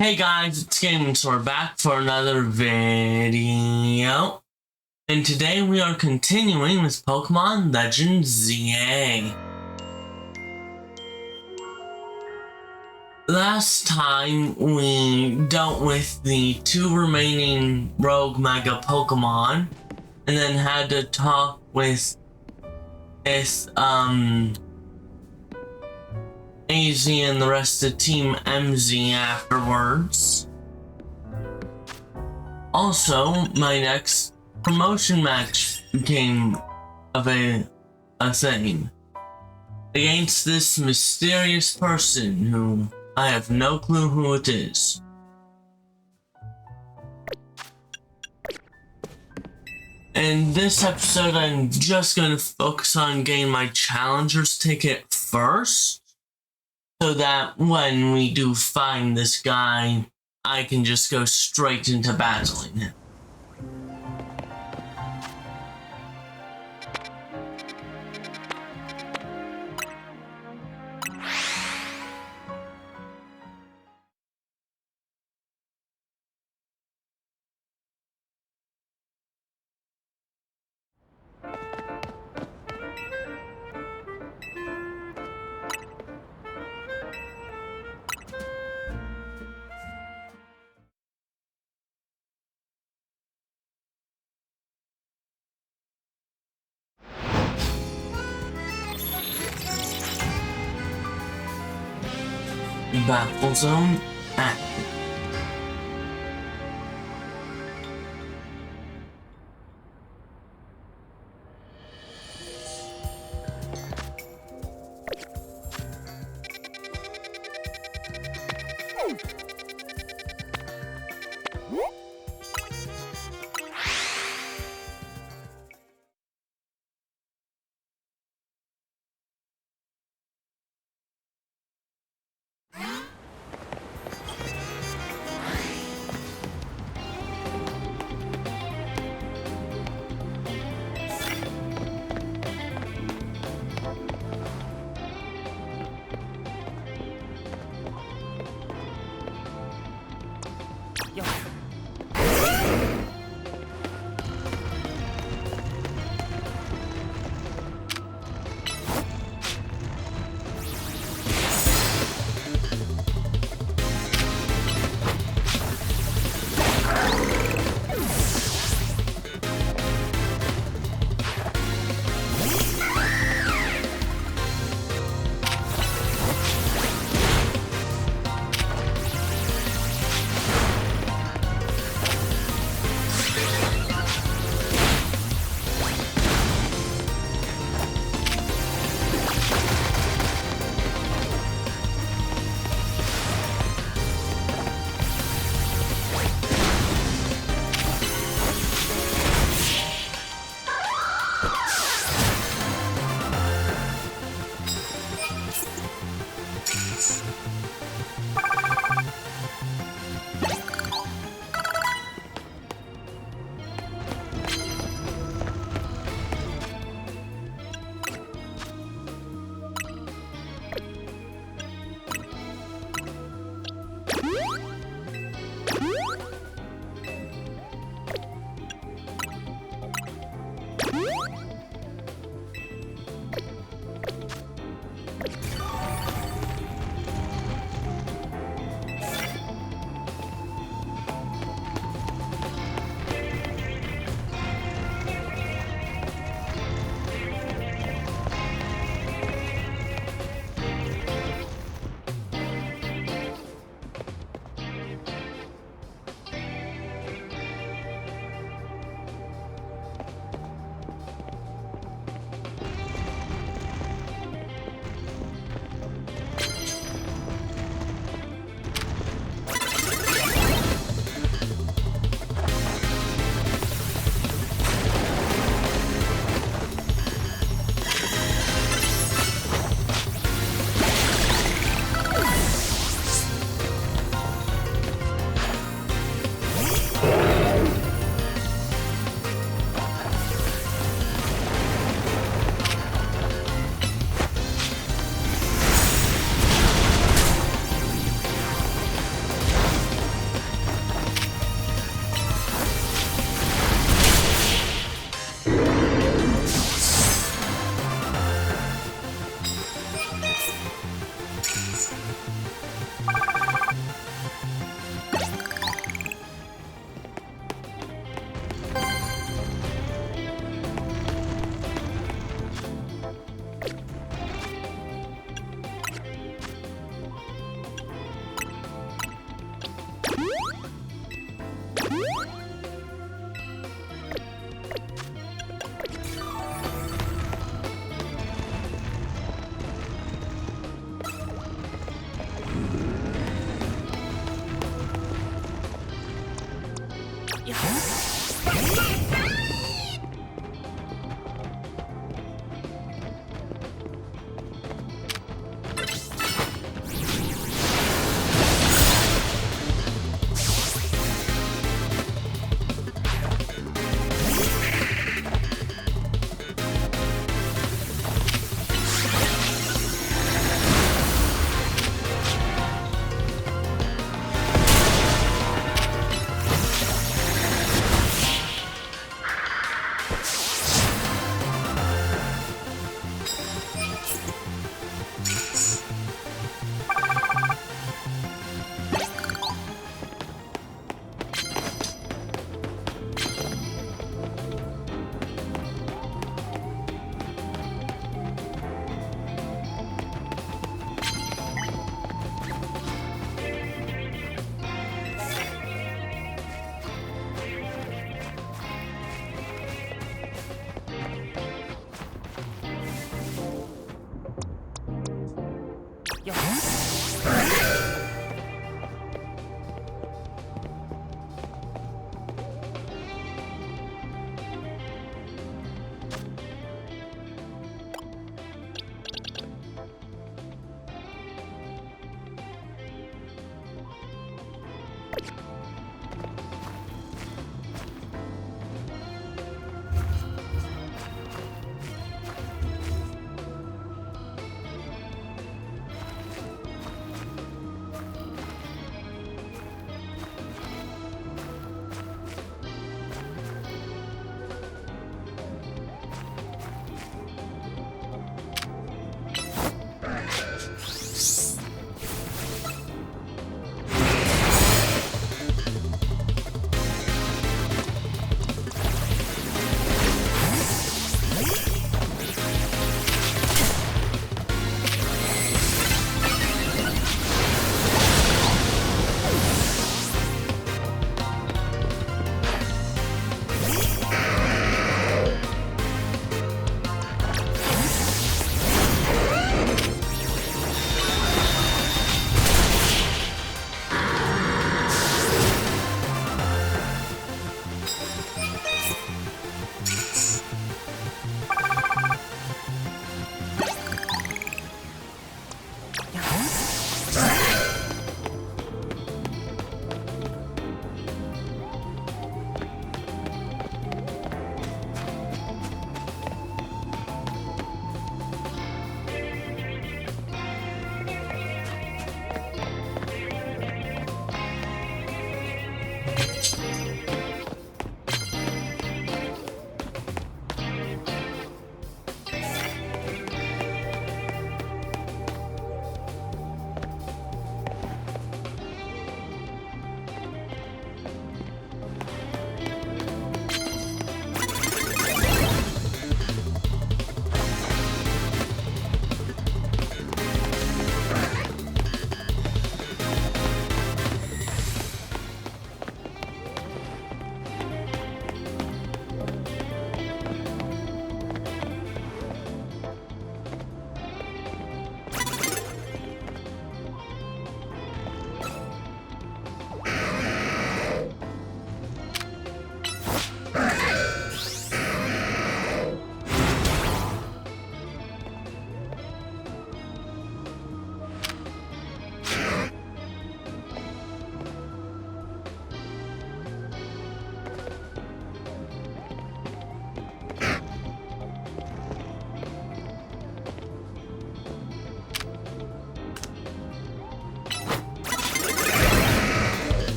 Hey guys, it's Gaming Saur back for another video. And today we are continuing with Pokemon Legends ZA. Last time we dealt with the two remaining Rogue Mega Pokemon and then had to talk with AZ and the rest of Team MZ afterwards. Also, my next promotion match became a thing against this mysterious person who I have no clue who it is. In this episode, I'm just going to focus on getting my Challenger's ticket first, so that when we do find this guy, I can just go straight into battling him. Battle Zone active.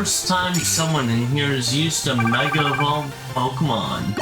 first time someone in here has used a Mega Evolved Pokemon.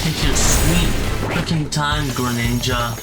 Take your sweet freaking time, Greninja.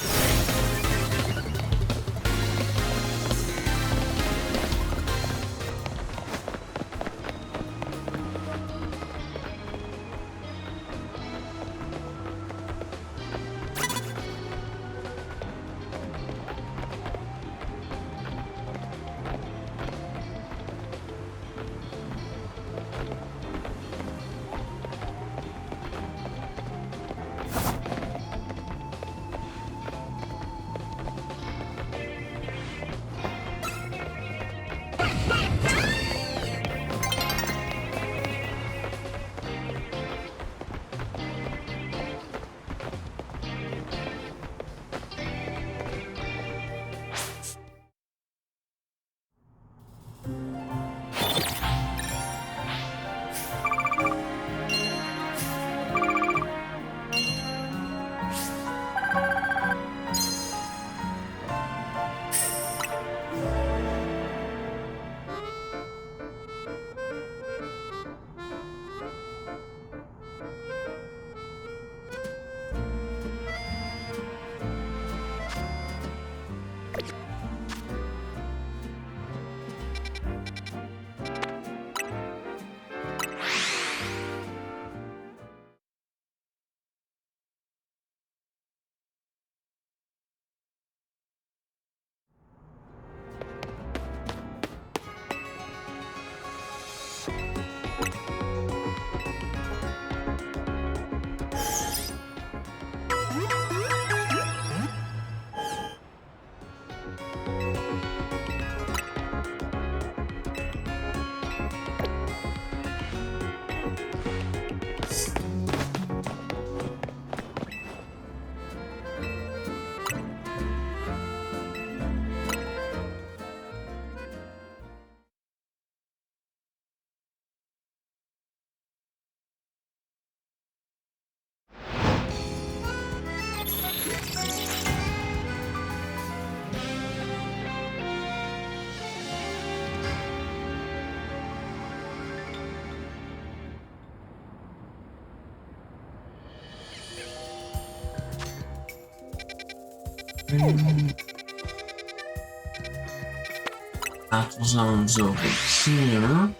Battle zones over here.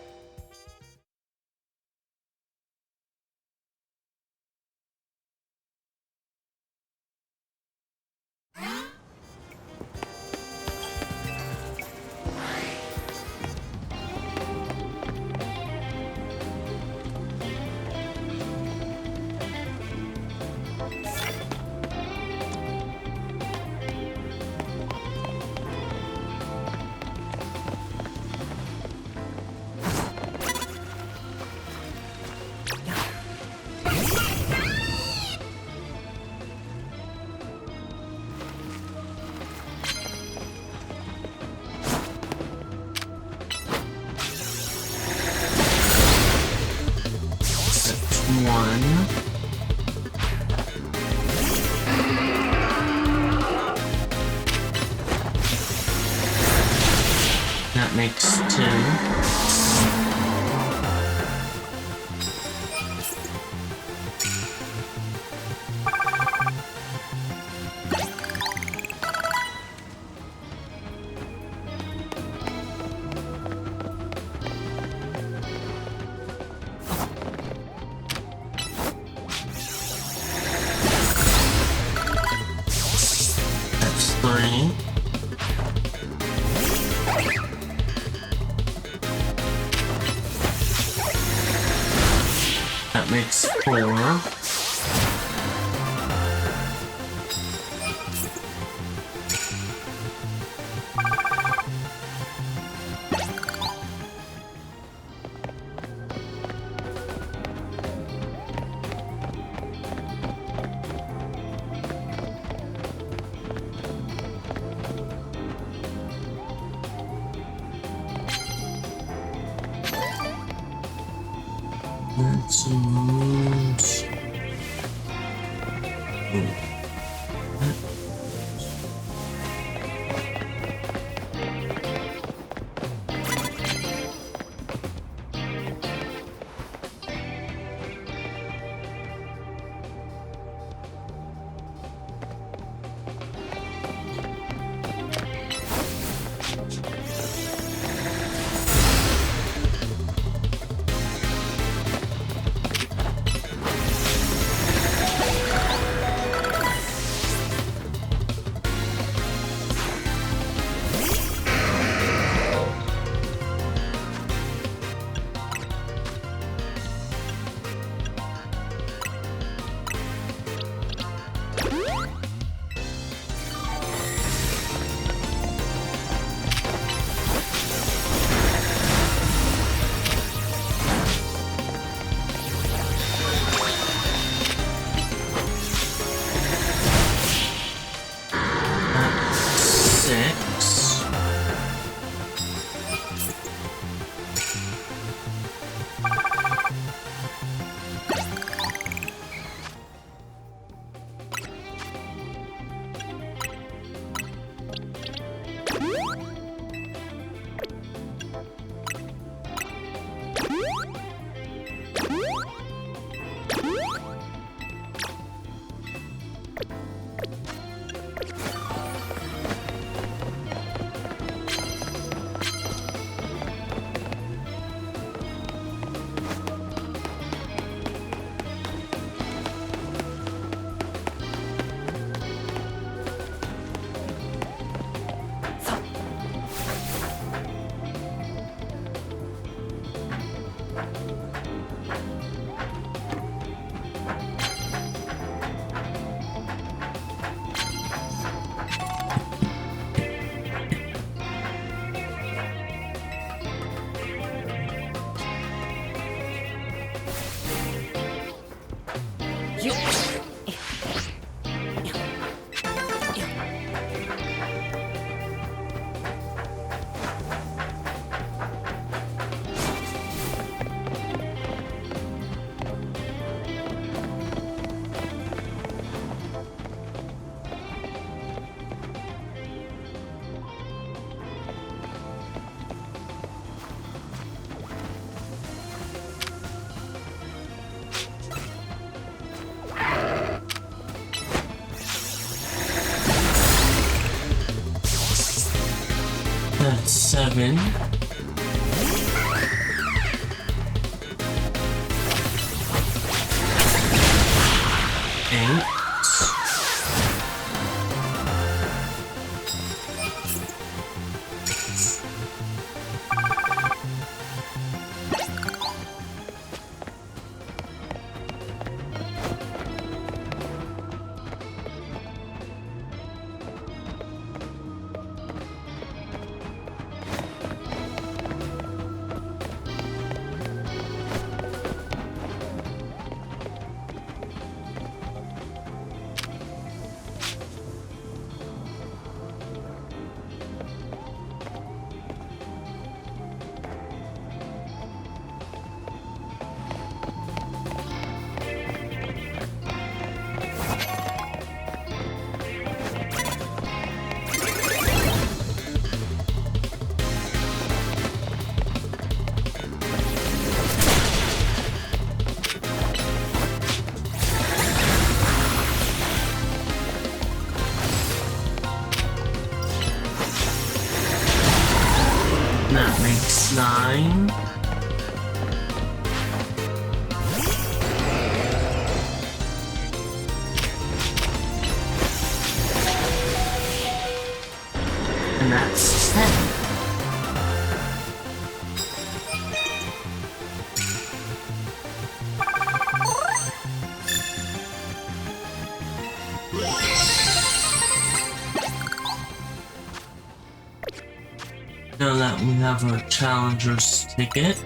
One. That makes two. 3. That makes 4. That's moons. That's 7. 8. That makes 9. And that's 10. Now that we have our challenger's ticket,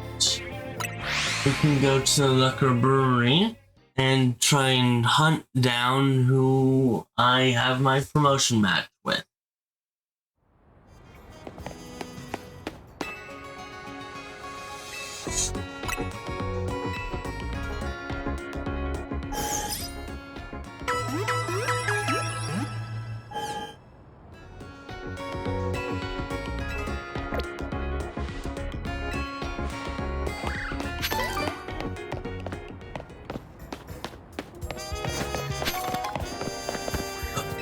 we can go to the liquor brewery and try and hunt down who I have my promotion match with.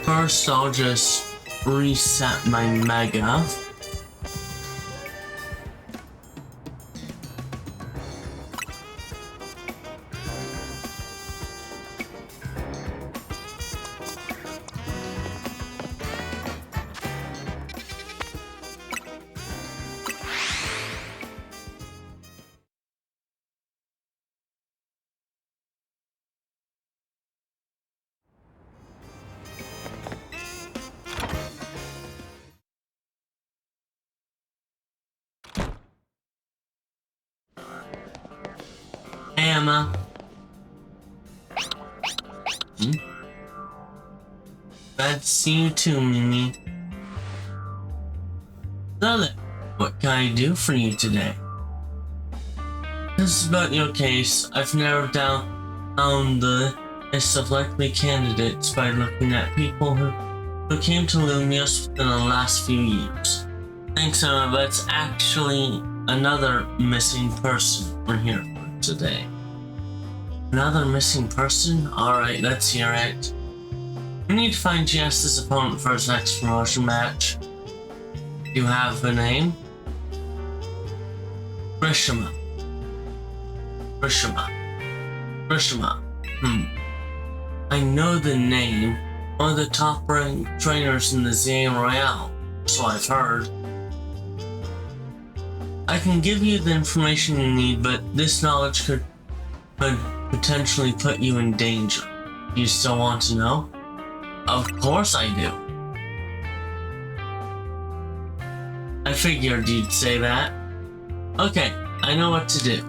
First, I'll just reset my mega. Hey, Emma. Glad to see you too, Mimi. So then, what can I do for you today? This is about your case. I've narrowed down the list of likely candidates by looking at people who came to Lumios within the last few years. Thanks, Emma, but it's actually another missing person we're here for today. Another missing person? Alright, let's hear it. We need to find GS's opponent for his next promotion match. Do you have a name? Grisham. I know the name. One of the top-ranked trainers in the Zane Royale, so I've heard. I can give you the information you need, but this knowledge could potentially put you in danger. Do you still want to know? Of course I do. I figured you'd say that. Okay, I know what to do.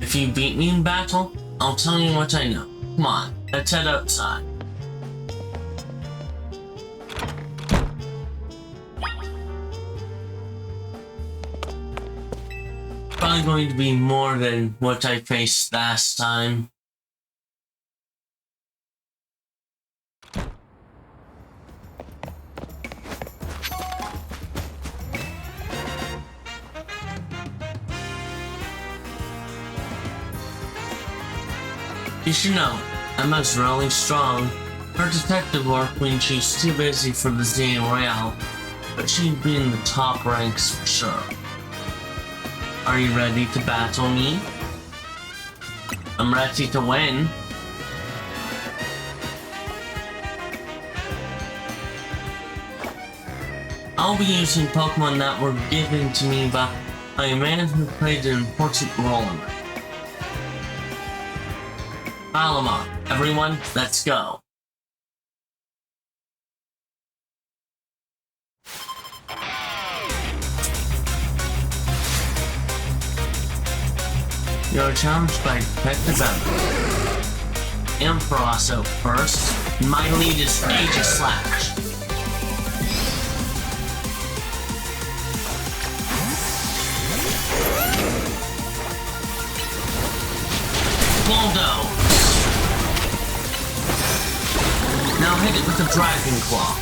If you beat me in battle, I'll tell you what I know. Come on, let's head outside. Probably going to be more than what I faced last time. You should know, Emma's really strong. Her detective work when she's too busy for the Zane Royale, but she'd be in the top ranks for sure. Are you ready to battle me? I'm ready to win. I'll be using Pokemon that were given to me by a man who played an important role in it. Malamar, everyone, let's go. You're challenged by Detective Emma. Ampharos first. My lead is Aegis Slash. Bulldoze. Now hit it with a Dragon Claw.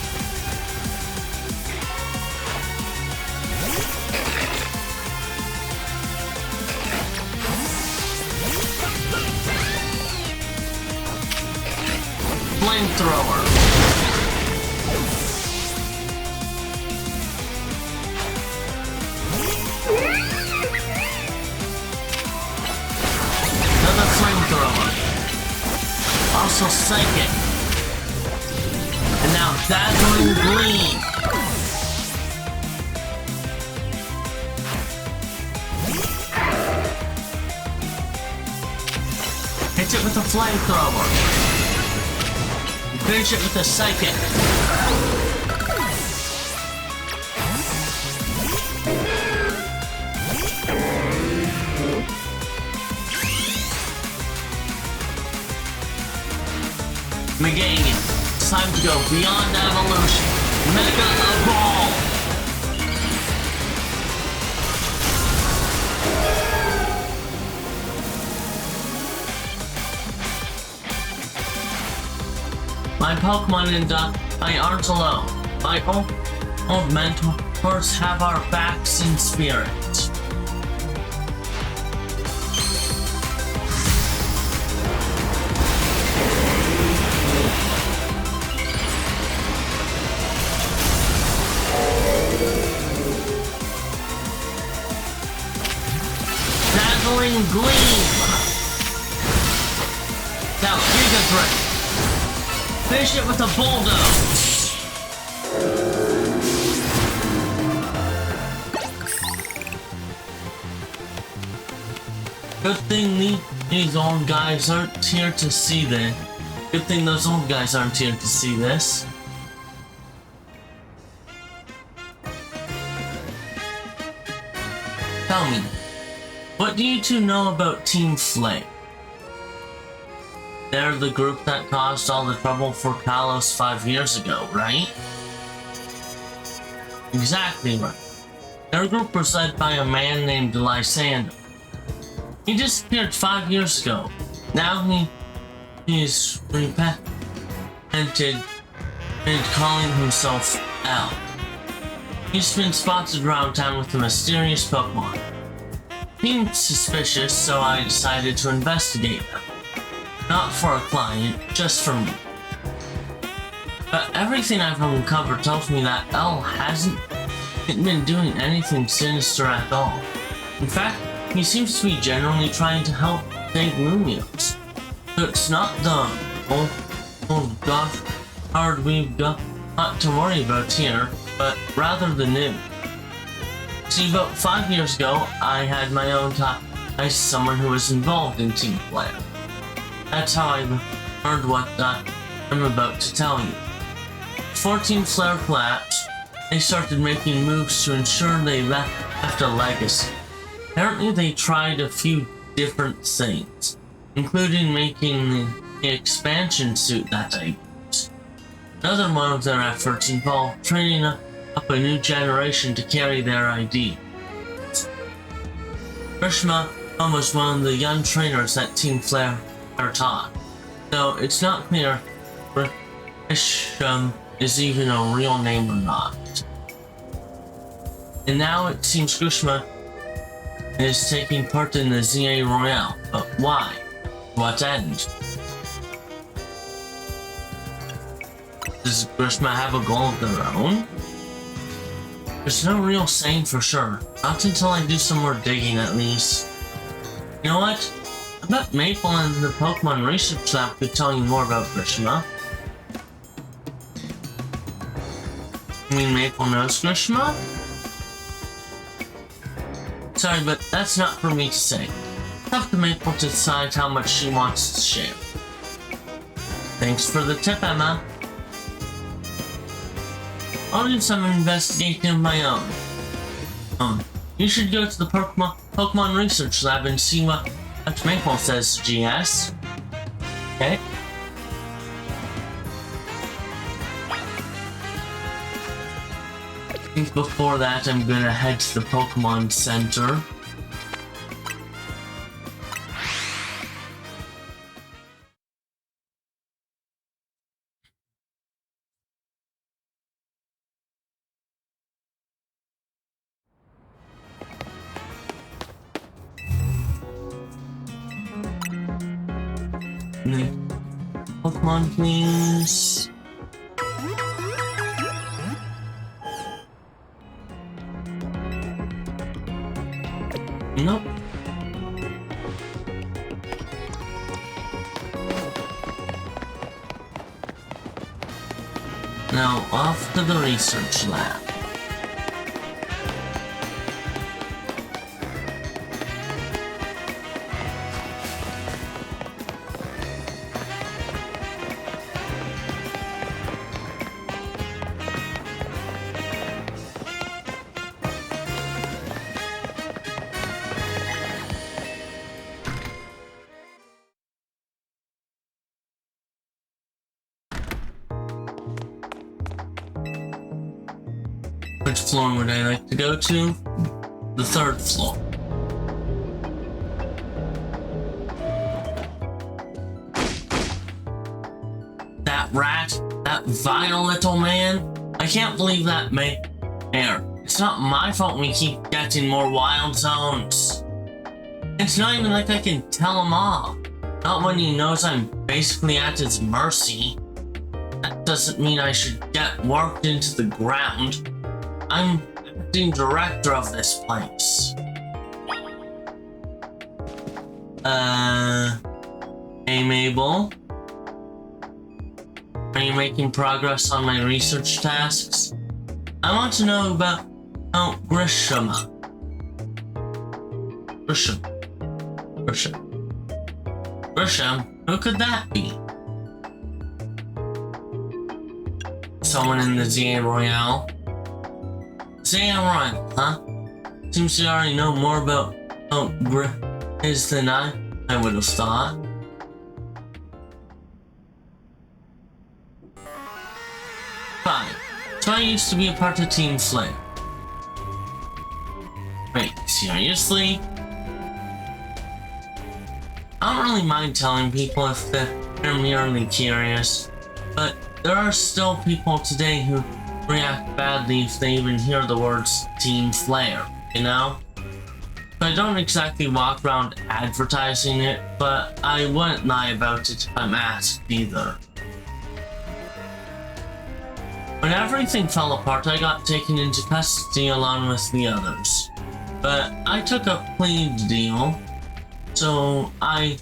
Flamethrower. Another flamethrower. Also Psychic. And now Dazzling Gleam! Hit it with a flamethrower. Finish it with a psychic. Meganium, it's time to go beyond evolution. Mega Evolve! My Pokemon and I aren't alone. My old mentors have our backs in spirit. Dazzling Gleam! Now Giga Threat! Finish it with a bulldoze! Good thing these old guys aren't here to see this. Good thing those old guys aren't here to see this. Tell me, what do you two know about Team Flame? They're the group that caused all the trouble for Kalos 5 years ago, right? Exactly right. Their group was led by a man named Lysander. He disappeared 5 years ago. Now he's repented and calling himself L. He's been spotted around town with a mysterious Pokemon. Seemed suspicious, so I decided to investigate them. Not for a client, just for me. But everything I've uncovered tells me that L hasn't been doing anything sinister at all. In fact, he seems to be genuinely trying to help save Lumios. So it's not the old goth hard we've got to worry about here, but rather the new. See, about 5 years ago, I had my own talk with someone who was involved in Team Flare. That's how I heard what I'm about to tell you. Before Team Flare collapsed, they started making moves to ensure they left a legacy. Apparently they tried a few different things, including making the expansion suit that I used. Another one of their efforts involved training up a new generation to carry their ID. Grisham was one of the young trainers that Team Flare taught, though it's not clear if Grisham is even a real name or not. And now it seems Grisham is taking part in the ZA Royale, but why? To what end? Does Grisham have a goal of their own? There's no real saying for sure, not until I do some more digging at least. You know what? I bet Maple and the Pokemon Research Lab could tell you more about Grisham. You mean Maple knows Grisham? Sorry, but that's not for me to say. It's up to Maple to decide how much she wants to share. Thanks for the tip, Emma. I'll do some investigation of my own. You should go to the Pokemon Research Lab and see what Maple says, GS. Okay. I think before that I'm gonna head to the Pokemon Center. Pokemon, please. Nope. Now off to the research lab. Which floor would I like to go to? The third floor. That rat, that vile little man. I can't believe that mayor. It's not my fault we keep getting more wild zones. It's not even like I can tell him off. Not when he knows I'm basically at his mercy. That doesn't mean I should get worked into the ground. I'm acting director of this place. Hey Mabel? Are you making progress on my research tasks? I want to know about Grisham. Grisham? Who could that be? Someone in the ZA Royale? ZA Royale, huh? Seems you already know more about Grish than I would have thought. Fine. So I used to be a part of Team Flare. Wait, seriously? I don't really mind telling people if they're merely curious, but there are still people today who react badly if they even hear the words Team Flare, you know? So I don't exactly walk around advertising it, but I wouldn't lie about it if I'm asked either. When everything fell apart, I got taken into custody along with the others. But I took a plea deal, so I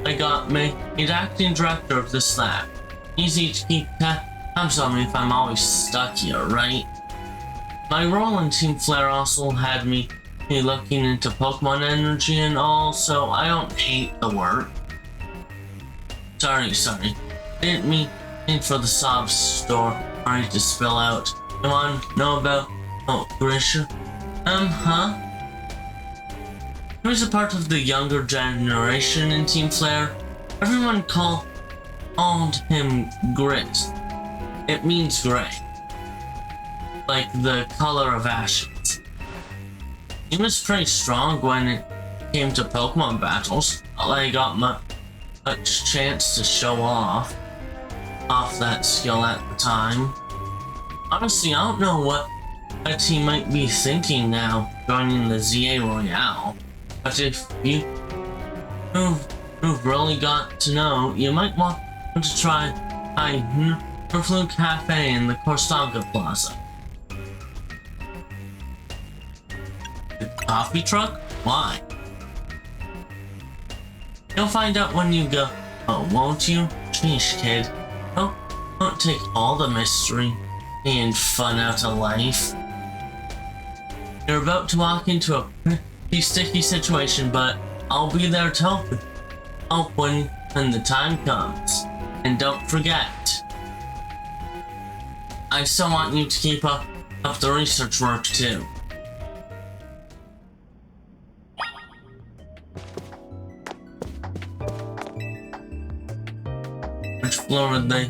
got made acting director of this lab. Easy to keep tabs on me if I'm always stuck here, right? My role in Team Flare also had me looking into Pokemon energy and all, so I don't hate the work. Sorry. Didn't mean for the sob story to spill out. You want to know about Grisham? Huh? He was a part of the younger generation in Team Flare. Everyone called him Grit. It means gray. Like the color of ashes. He was pretty strong when it came to Pokemon battles. I got much chance to show off that skill at the time. Honestly, I don't know what a team might be thinking now joining the ZA Royale. But if you've really got to know, you might want to try Flu Cafe in the Corsaga Plaza. The coffee truck? Why? You'll find out when you go, won't you? Sheesh, kid. Don't take all the mystery and fun out of life. You're about to walk into a pretty sticky situation, but I'll be there to help when the time comes. And don't forget, I still want you to keep up the research work too. Which floor would they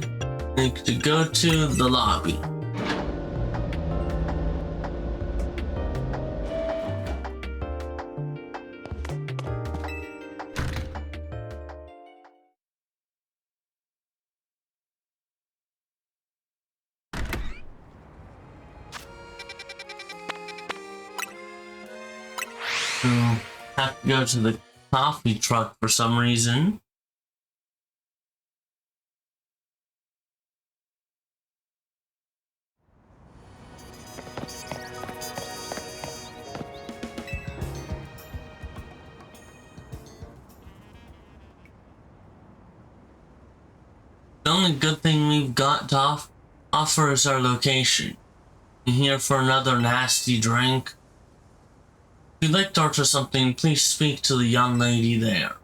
think to go to? The lobby. Have to go to the coffee truck for some reason. The only good thing we've got to offers our location. You here for another nasty drink? If you'd like to order something, please speak to the young lady there.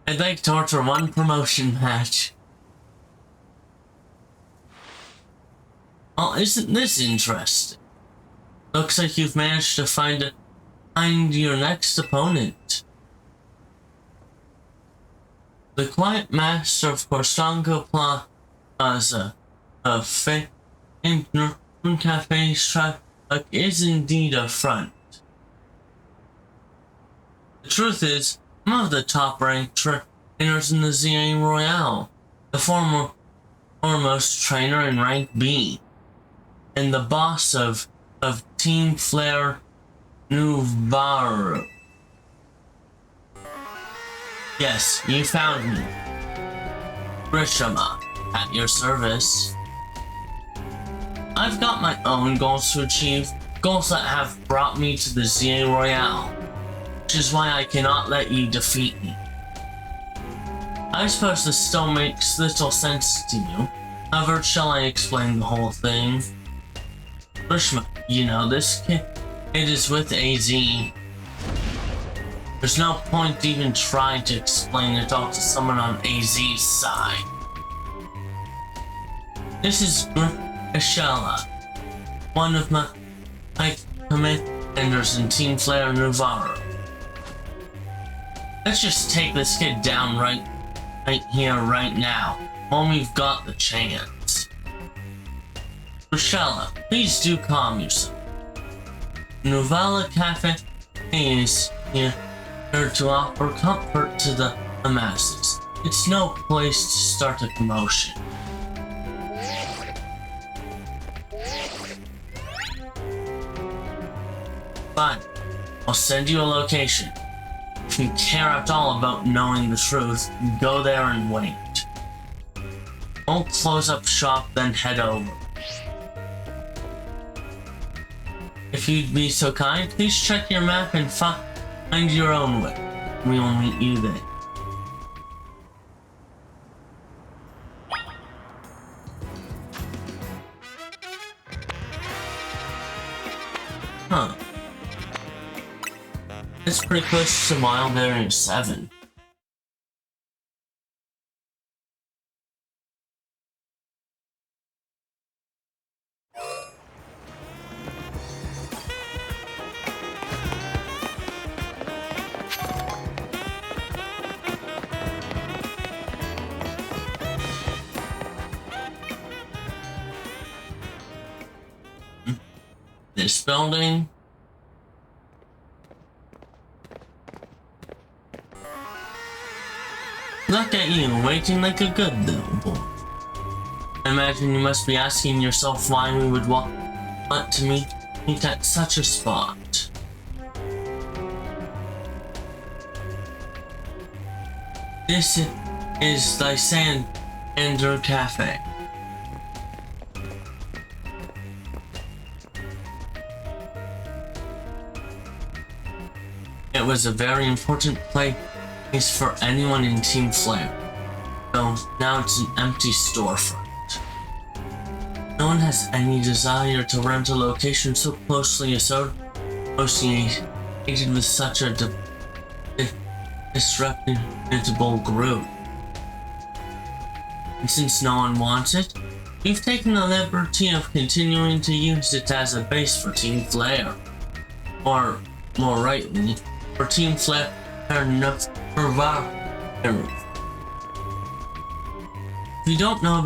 I'd like to order one promotion match. Oh, isn't this interesting? Looks like you've managed to find your next opponent. The quiet master of Corsango Plaza, a famed cafe strike is indeed a front. The truth is, I'm one of the top-ranked trainers in the ZA Royale, the foremost trainer in rank B, and the boss of Team Flare Nuvaru. Yes, you found me. Grisham, at your service. I've got my own goals to achieve, goals that have brought me to the ZA Royale, which is why I cannot let you defeat me. I suppose this still makes little sense to you. However, shall I explain the whole thing? Grisham, you know, this kid is with AZ. There's no point even trying to explain it all to someone on AZ's side. This is Grisham, one of my commanders in Team Flare Nuvaru. Let's just take this kid down right here, right now, when we've got the chance. Grisham, please do calm yourself. Nuvala Cafe is here to offer comfort to the masses. It's no place to start a commotion. Fine, I'll send you a location. If you care at all about knowing the truth, go there and wait. I'll close up shop, then head over. If you'd be so kind, please check your map and find your own way. We will meet you there. Huh. It's pretty close to Wild Area 7. This building. Look at you, waiting like a good little boy. I imagine you must be asking yourself why we would want to meet at such a spot. This is the Lysander Cafe. It was a very important place for anyone in Team Flare, so now it's an empty storefront. No one has any desire to rent a location so closely associated with such a disreputable group. And since no one wants it, we've taken the liberty of continuing to use it as a base for Team Flare. Or, more rightly, for Team Flare Nuvaru. You don't know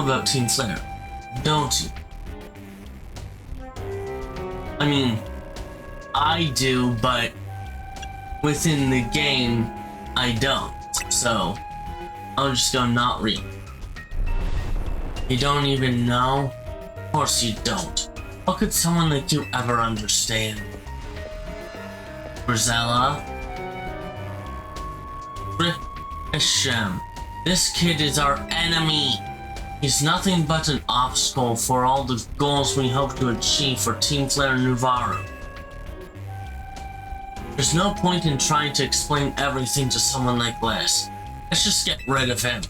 about Team Flare, don't you? I mean, I do, but within the game, I don't. So, I'll just go not real. You don't even know? Of course you don't. How could someone like you ever understand? Rosella? Grisham. This kid is our enemy. He's nothing but an obstacle for all the goals we hope to achieve for Team Flare Nuvaru. There's no point in trying to explain everything to someone like this. Let's just get rid of him.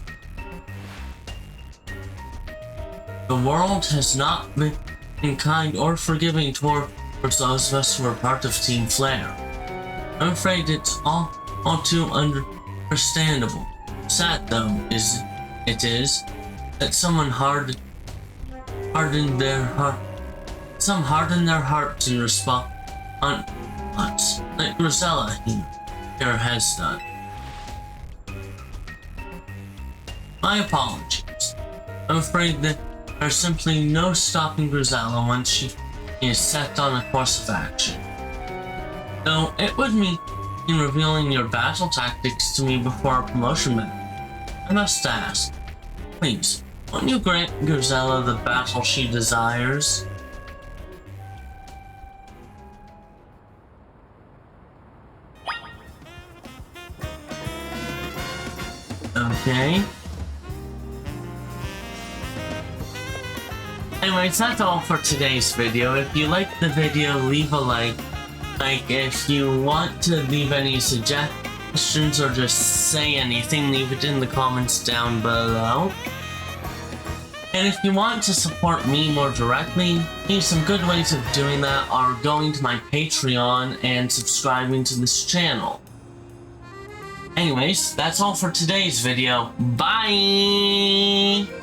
The world has not been kind or forgiving towards those of us who are part of Team Flare. I'm afraid it's all too understandable. Sad though it is that someone hardened their heart. Some hardened their hearts in response, like Rosella here has done. My apologies. I'm afraid that there's simply no stopping Grisella once she is set on a course of action. Though it would mean revealing your battle tactics to me before a promotion match. I must ask, please, won't you grant Grisella the battle she desires? Okay. Anyways, that's all for today's video. If you liked the video, leave a like. If you want to leave any suggestions or just say anything, leave it in the comments down below. And if you want to support me more directly, some good ways of doing that are going to my Patreon and subscribing to this channel. Anyways, that's all for today's video. Bye!